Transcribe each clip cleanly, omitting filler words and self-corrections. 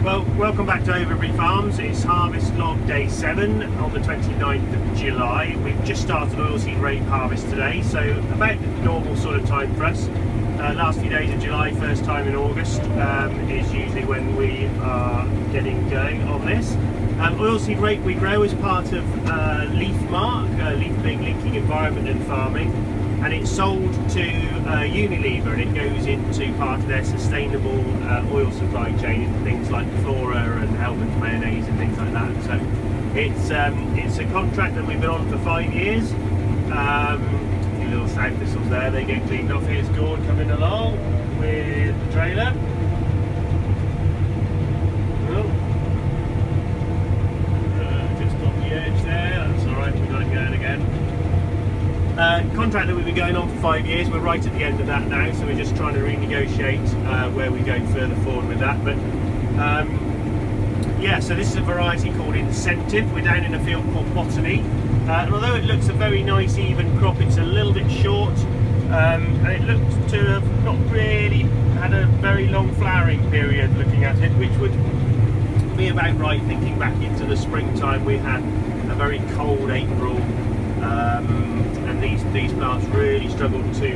Well, welcome back to Overbury Farms. It's harvest log day 7 on the 29th of July. We've just started oilseed rape harvest today, so about the normal sort of time for us. Last few days of July, first time in August, is usually when we are getting going on this. Oilseed rape we grow as part of Leaf Mark, Leaf being linking environment and farming, and it's sold to Unilever, and it goes into part of their sustainable oil supply chain into things like Flora and Hellmann's mayonnaise and things like that. So it's a contract that we've been on for 5 years. A few little south thistles there, they get cleaned off. Here's Gord coming along with the trailer. Just on the edge there, that's alright, we've got it going again. Contract that we've been going on for 5 years, we're right at the end of that now, so we're just trying to renegotiate where we go further forward with that. But yeah, so this is a variety called Incentive. We're down in a field called Botany, and although it looks a very nice even crop, it's a little bit short, and it looks to have not really had a very long flowering period looking at it, which would be about right thinking back into the springtime. We had a very cold April, and these plants really struggled to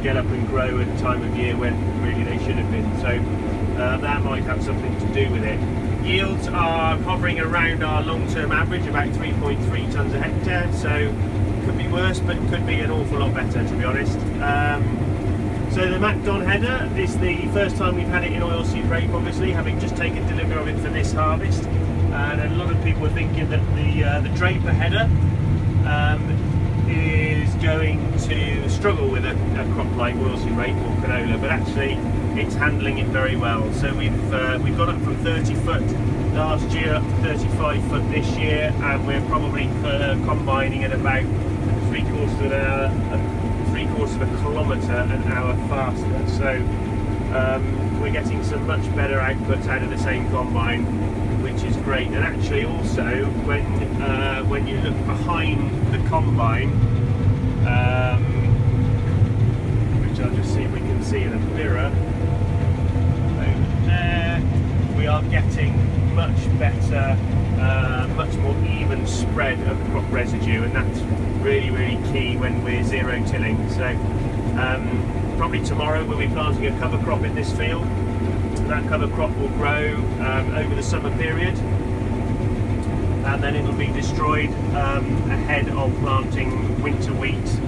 get up and grow at a time of year when really they should have been. So that might have something to do with it. Yields are hovering around our long-term average, about 3.3 tonnes a hectare. So could be worse, but could be an awful lot better, to be honest. So the MacDon header is the first time we've had it in oilseed rape, obviously, having just taken delivery of it for this harvest. And a lot of people are thinking that the Draper header is going to struggle with a crop like oilseed rape or canola, but actually it's handling it very well. So we've gone up from 30 foot last year up to 35 foot this year, and we're probably combining at about 3/4 of a kilometre an hour faster. So we're getting some much better outputs out of the same combine, which is great. And actually also when you look behind the combine, which I'll just see if we can see in a mirror over there, we are getting much better, much more even spread of crop residue, and that's really key when we're zero tilling. So probably tomorrow we'll be planting a cover crop in this field. That cover crop will grow over the summer period, and then it will be destroyed ahead of planting winter wheat,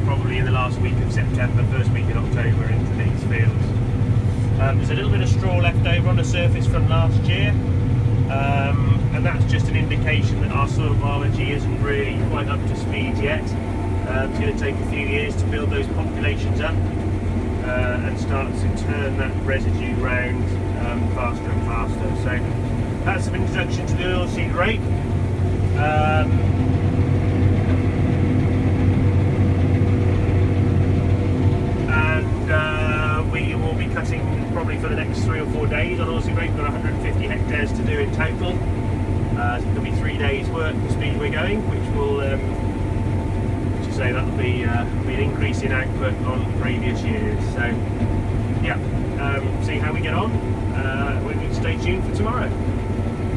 probably in the last week of September, first week in October into these fields. There's a little bit of straw left over on the surface from last year, and that's just an indication that our soil biology isn't really quite up to speed yet. It's going to take a few years to build those populations up and start to turn that residue round faster and faster. So that's an introduction to the oilseed rape. And we will be cutting probably for the next 3 or 4 days on oilseed rape. We've got 150 hectares to do in total. So it'll be 3 days work the speed we're going, which will that'll be an increase in output on previous years. So yeah, see how we get on. We need to stay tuned for tomorrow.